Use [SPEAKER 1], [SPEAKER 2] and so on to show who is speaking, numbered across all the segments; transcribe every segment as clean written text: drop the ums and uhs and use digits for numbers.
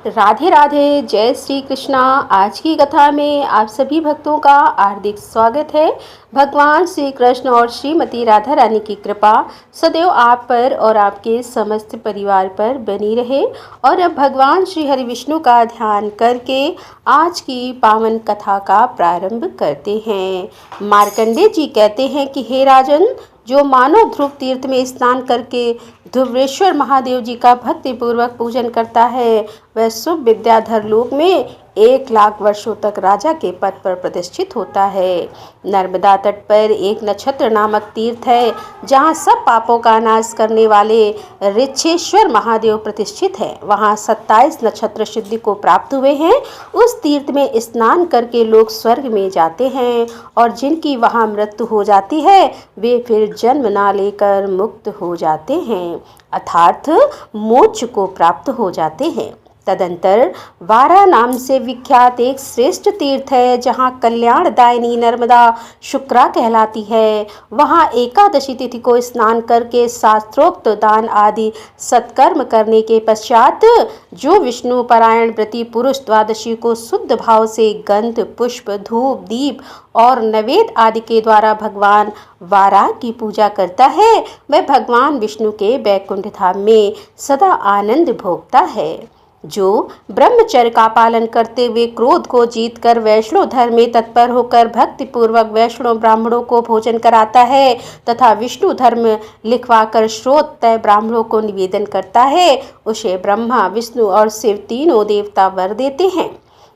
[SPEAKER 1] राधे राधे, जय श्री कृष्णा। आज की कथा में आप सभी भक्तों का हार्दिक स्वागत है। भगवान श्री कृष्ण और श्रीमती राधा रानी की कृपा सदैव आप पर और आपके समस्त परिवार पर बनी रहे। और अब भगवान श्री हरि विष्णु का ध्यान करके आज की पावन कथा का प्रारंभ करते हैं। मार्कंडे जी कहते हैं कि हे राजन, जो मानव ध्रुव तीर्थ में स्नान करके ध्रुवेश्वर महादेव जी का भक्ति पूर्वक पूजन करता है, वह शुभ विद्याधर लोक में 1 लाख वर्षों तक राजा के पद पर प्रतिष्ठित होता है। नर्मदा तट पर एक नक्षत्र नामक तीर्थ है, जहाँ सब पापों का नाश करने वाले ऋक्षेश्वर महादेव प्रतिष्ठित है। वहाँ 27 नक्षत्र सिद्धि को प्राप्त हुए हैं। उस तीर्थ में स्नान करके लोग स्वर्ग में जाते हैं, और जिनकी वहाँ मृत्यु हो जाती है वे फिर जन्म ना लेकर मुक्त हो जाते हैं, अर्थात मोक्ष को प्राप्त हो जाते हैं। तदंतर वारा नाम से विख्यात एक श्रेष्ठ तीर्थ है, जहाँ कल्याणदायिनी नर्मदा शुक्रा कहलाती है। वहाँ एकादशी तिथि को स्नान करके शास्त्रोक्त दान आदि सत्कर्म करने के पश्चात जो विष्णु परायण व्रती पुरुष द्वादशी को शुद्ध भाव से गंध, पुष्प, धूप, दीप और नैवेद्य आदि के द्वारा भगवान वाराह की पूजा करता है, वह भगवान विष्णु के वैकुंठ धाम में सदा आनंद भोगता है। जो ब्रह्मचर्य का पालन करते हुए क्रोध को जीतकर वैष्णव धर्म में तत्पर होकर भक्ति पूर्वक वैष्णव ब्राह्मणों को भोजन कराता है तथा विष्णु धर्म लिखवाकर श्रोतय ब्राह्मणों को निवेदन करता है, उसे ब्रह्मा, विष्णु और शिव तीनों देवता वर देते हैं।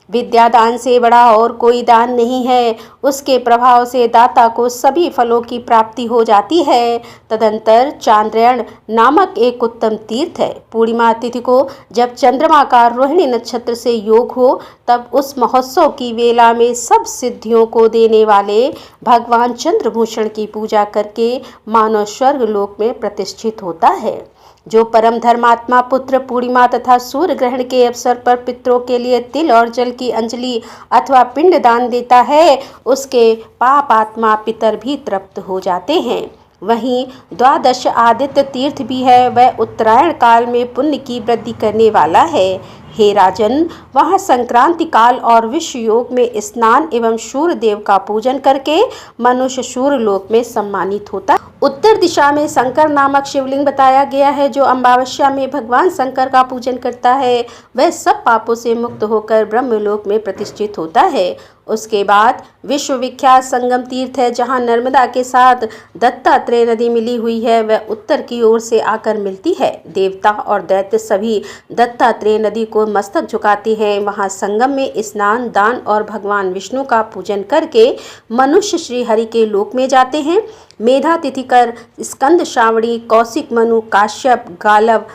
[SPEAKER 1] विद्यादान से बड़ा और कोई दान नहीं है। उसके प्रभाव से दाता को सभी फलों की प्राप्ति हो जाती है। तदंतर चांद्रयण नामक एक उत्तम तीर्थ है। पूर्णिमा तिथि को जब चंद्रमा का रोहिणी नक्षत्र से योग हो, तब उस महोत्सव की वेला में सब सिद्धियों को देने वाले भगवान चंद्रभूषण की पूजा करके मानव स्वर्ग लोक में प्रतिष्ठित होता है। जो परम धर्मात्मा पुत्र पूर्णिमा तथा सूर्य ग्रहण के अवसर पर पितरों के लिए तिल और जल की अंजलि अथवा पिंड दान देता है, उसके पाप आत्मा पितर भी तृप्त हो जाते हैं। वहीं द्वादश आदित्य तीर्थ भी है, वह उत्तरायण काल में पुण्य की वृद्धि करने वाला है। हे राजन, वहाँ संक्रांति काल और विश्व योग में स्नान एवं सूर्य देव का पूजन करके मनुष्य सूर्य लोक में सम्मानित होता है। उत्तर दिशा में शंकर नामक शिवलिंग बताया गया है। जो अमावस्या में भगवान शंकर का पूजन करता है, वह सब पापों से मुक्त होकर ब्रह्मलोक में प्रतिष्ठित होता है। उसके बाद विश्वविख्यात संगम तीर्थ है, जहाँ नर्मदा के साथ दत्तात्रेय नदी मिली हुई है। वह उत्तर की ओर से आकर मिलती है। देवता और दैत्य सभी दत्तात्रेय नदी को मस्तक झुकाते हैं। वहाँ संगम में स्नान, दान और भगवान विष्णु का पूजन करके मनुष्य श्री हरि के लोक में जाते हैं। मेधा तिथिकर, स्कंद, श्रावणी, कौशिक, मनु, काश्यप, गालव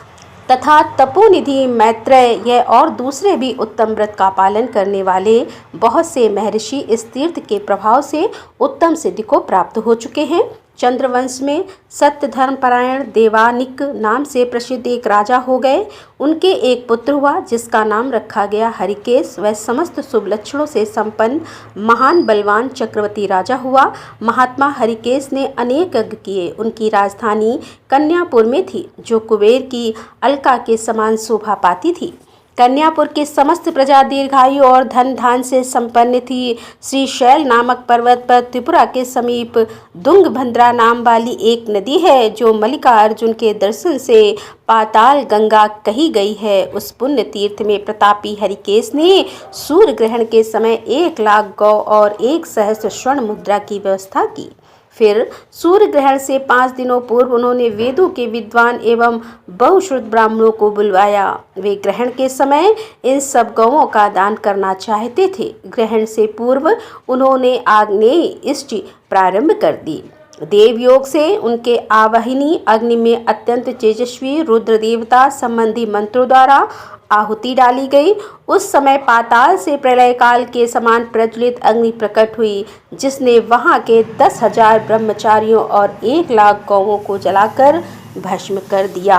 [SPEAKER 1] तथा तपोनिधि, मैत्रेय यह और दूसरे भी उत्तम व्रत का पालन करने वाले बहुत से महर्षि इस तीर्थ के प्रभाव से उत्तम सिद्धि को प्राप्त हो चुके हैं। चंद्रवंश में सत्य धर्म परायण देवानिक नाम से प्रसिद्ध एक राजा हो गए। उनके एक पुत्र हुआ, जिसका नाम रखा गया हरिकेश। वह समस्त शुभ लक्षणों से संपन्न महान बलवान चक्रवर्ती राजा हुआ। महात्मा हरिकेश ने अनेक यज्ञ किए। उनकी राजधानी कन्यापुर में थी, जो कुबेर की अलका के समान शोभा पाती थी। कन्यापुर के समस्त प्रजा दीर्घायु और धन धान से संपन्न थी। श्रीशैल नामक पर्वत पर त्रिपुरा के समीप तुंगभद्रा नाम वाली एक नदी है, जो मल्लिकार्जुन के दर्शन से पाताल गंगा कही गई है। उस पुण्य तीर्थ में प्रतापी हरिकेश ने सूर्य ग्रहण के समय 1 लाख गौ और 1 सहस्त्र स्वर्ण मुद्रा की व्यवस्था की। फिर सूर्य ग्रहण से 5 दिनों पूर्व उन्होंने वेदों के विद्वान एवं बहुश्रुत ब्राह्मणों को बुलवाया। वे ग्रहण के समय इन सब गौओं का दान करना चाहते थे। ग्रहण से पूर्व उन्होंने आग्नेय इष्टि प्रारंभ कर दी। देवयोग से उनके आवाहिनी अग्नि में अत्यंत तेजस्वी रुद्र देवता संबंधी मंत्रों द्वारा आहुति डाली गई। उस समय पाताल से प्रलय काल के समान प्रज्वलित अग्नि प्रकट हुई, जिसने वहां के 10,000 ब्रह्मचारियों और 1 लाख गौओं को जलाकर भस्म कर दिया।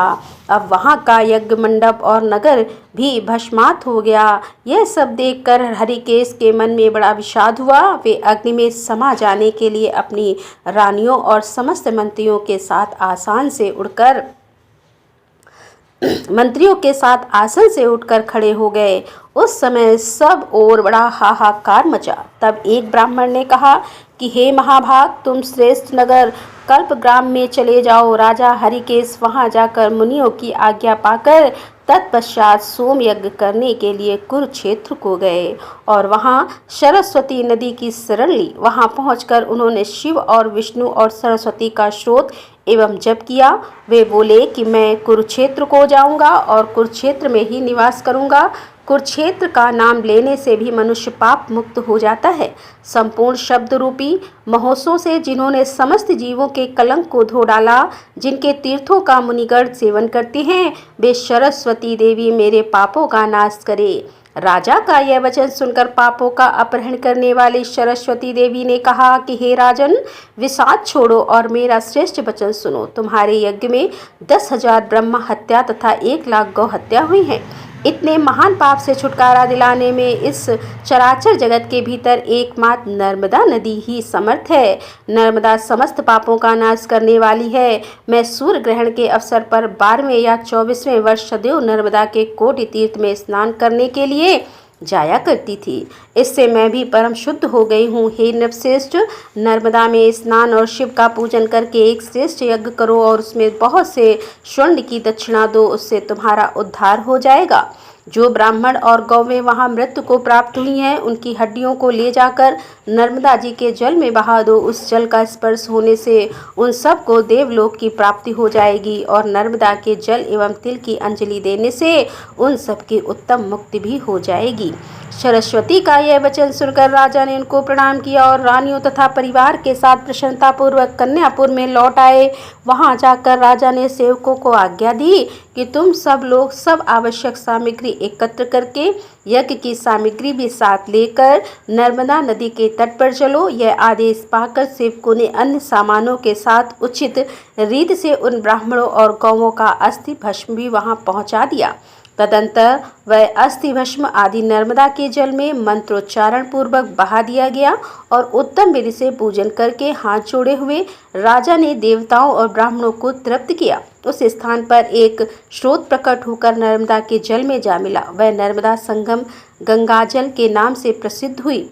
[SPEAKER 1] अब वहां का यज्ञ मंडप और नगर भी भस्मात हो गया। यह सब देखकर हरिकेश के मन में बड़ा विषाद हुआ। वे अग्नि में समा जाने के लिए अपनी रानियों और समस्त मंत्रियों के साथ आसान से उड़कर मंत्रियों के साथ आसन से उठकर खड़े हो गए। उस समय सब ओर बड़ा हाहाकार मचा। तब एक ब्राह्मण ने कहा कि हे महाभाग, तुम श्रेष्ठ नगर कल्पग्राम में चले जाओ। राजा हरिकेश वहां जाकर मुनियों की आज्ञा पाकर तत्पश्चात सोम यज्ञ करने के लिए कुरुक्षेत्र को गए और वहां सरस्वती नदी की शरण ली। वहां पहुंचकर उन्होंने शिव और विष्णु और सरस्वती का स्रोत एवं जप किया। वे बोले कि मैं कुरुक्षेत्र को जाऊंगा और कुरुक्षेत्र में ही निवास करूंगा। कुरुक्षेत्र का नाम लेने से भी मनुष्य पाप मुक्त हो जाता है। संपूर्ण शब्द रूपी महोत्सव से जिन्होंने समस्त जीवों के कलंक को धो डाला, जिनके तीर्थों का मुनिगण सेवन करते हैं, वे सरस्वती देवी मेरे पापों का नाश करे। राजा का यह वचन सुनकर पापों का अपहरण करने वाली सरस्वती देवी ने कहा कि हे राजन, विषाद छोड़ो और मेरा श्रेष्ठ वचन सुनो। तुम्हारे यज्ञ में 10,000 ब्रह्म हत्या तथा 1,00,000 गौ हत्या हुई है। इतने महान पाप से छुटकारा दिलाने में इस चराचर जगत के भीतर एकमात्र नर्मदा नदी ही समर्थ है। नर्मदा समस्त पापों का नाश करने वाली है। मैं सूर्य ग्रहण के अवसर पर 12वें या 24वें वर्ष सदैव नर्मदा के कोटि तीर्थ में स्नान करने के लिए जाया करती थी। इससे मैं भी परम शुद्ध हो गई हूँ। हे नृपश्रेष्ठ, नर्मदा में स्नान और शिव का पूजन करके एक श्रेष्ठ यज्ञ करो और उसमें बहुत से स्वर्ण की दक्षिणा दो, उससे तुम्हारा उद्धार हो जाएगा। जो ब्राह्मण और गौवें वहाँ मृत्यु को प्राप्त हुई हैं, उनकी हड्डियों को ले जाकर नर्मदा जी के जल में बहा दो। उस जल का स्पर्श होने से उन सब को देवलोक की प्राप्ति हो जाएगी और नर्मदा के जल एवं तिल की अंजलि देने से उन सब की उत्तम मुक्ति भी हो जाएगी। सरस्वती का यह वचन सुनकर राजा ने उनको प्रणाम किया और रानियों तथा परिवार के साथ प्रसन्नतापूर्वक कन्यापुर में लौट आए। वहां जाकर राजा ने सेवकों को आज्ञा दी कि तुम सब लोग सब आवश्यक सामग्री एकत्र करके यज्ञ की सामग्री भी साथ लेकर नर्मदा नदी के तट पर चलो। यह आदेश पाकर सेवकों ने अन्य सामानों के साथ उचित रीति से उन ब्राह्मणों और गौवों का अस्थि भस्म भी वहां पहुंचा दिया। तदंतर वह अस्थि भस्म आदि नर्मदा के जल में मंत्रोच्चारण पूर्वक बहा दिया गया और उत्तम विधि से पूजन करके हाथ जोड़े हुए राजा ने देवताओं और ब्राह्मणों को तृप्त किया। उस स्थान पर एक स्रोत प्रकट होकर नर्मदा के जल में जा मिला। वह नर्मदा संगम गंगाजल के नाम से प्रसिद्ध हुई।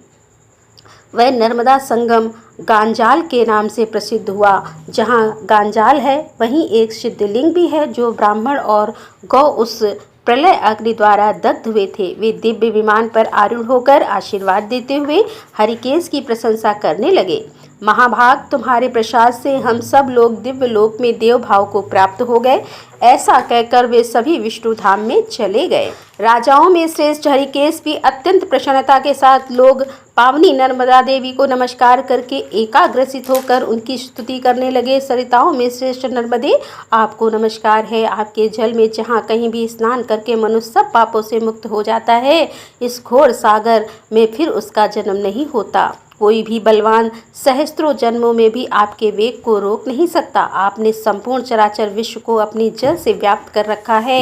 [SPEAKER 1] वह नर्मदा संगम गांजाल के नाम से प्रसिद्ध हुआ। जहाँ गांजाल है वहीं एक सिद्धलिंग भी है, जो ब्राह्मण और गौ उस प्रलय अग्नि द्वारा दग्ध हुए थे। वे दिव्य विमान पर आरूढ़ होकर आशीर्वाद देते हुए हरिकेश की प्रशंसा करने लगे। महाभाग, तुम्हारे प्रसाद से हम सब लोग दिव्य लोक में देव भाव को प्राप्त हो गए। ऐसा कहकर वे सभी विष्णु धाम में चले गए। राजाओं में श्रेष्ठ हरिकेश भी अत्यंत प्रसन्नता के साथ लोग पावनी नर्मदा देवी को नमस्कार करके एकाग्रसित होकर उनकी स्तुति करने लगे। सरिताओं में श्रेष्ठ नर्मदे, आपको नमस्कार है। आपके जल में जहाँ कहीं भी स्नान करके मनुष्य सब पापों से मुक्त हो जाता है, इस घोर सागर में फिर उसका जन्म नहीं होता। कोई भी बलवान सहस्त्रों जन्मों में भी आपके वेग को रोक नहीं सकता। आपने संपूर्ण चराचर विश्व को अपनी जल से व्याप्त कर रखा है।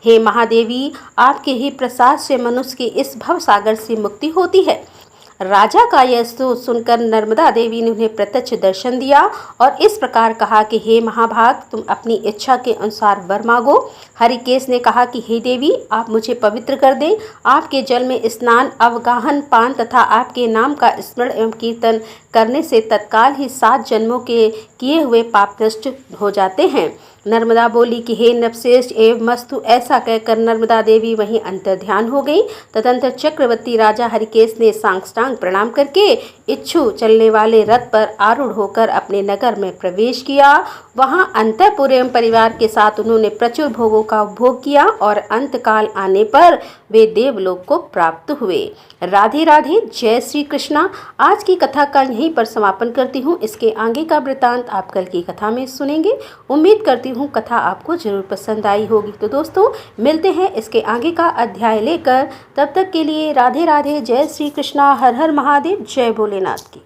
[SPEAKER 1] हे महादेवी, आपके ही प्रसाद से मनुष्य की इस भव सागर से मुक्ति होती है। राजा का यह स्तुति सुनकर नर्मदा देवी ने उन्हें प्रत्यक्ष दर्शन दिया और इस प्रकार कहा कि हे महाभाग, तुम अपनी इच्छा के अनुसार वर मांगो। हरिकेश ने कहा कि हे देवी, आप मुझे पवित्र कर दें। आपके जल में स्नान, अवगाहन, पान तथा आपके नाम का स्मरण एवं कीर्तन करने से तत्काल ही 7 जन्मों के किए हुए पाप नष्ट हो जाते हैं। नर्मदा बोली कि हे नृपश्रेष्ठ एवं मस्तु। ऐसा कहकर नर्मदा देवी वहीं अंतर्ध्यान हो गई। तदंतर चक्रवर्ती राजा हरिकेश ने साष्टांग प्रणाम करके इच्छु चलने वाले रथ पर आरूढ़ होकर अपने नगर में प्रवेश किया। वहां अंतःपुर एवं परिवार के साथ उन्होंने प्रचुर भोगों का उपभोग किया और अंतकाल आने पर वे देवलोक को प्राप्त हुए। राधे राधे, जय श्री कृष्णा। आज की कथा का यहीं पर समापन करती हूँ। इसके आगे का वृतांत आप कल की कथा में सुनेंगे। उम्मीद करती हूँ कथा आपको जरूर पसंद आई होगी। तो दोस्तों, मिलते हैं इसके आगे का अध्याय लेकर। तब तक के लिए राधे राधे, जय श्री कृष्णा, हर हर महादेव, जय भोलेनाथ की।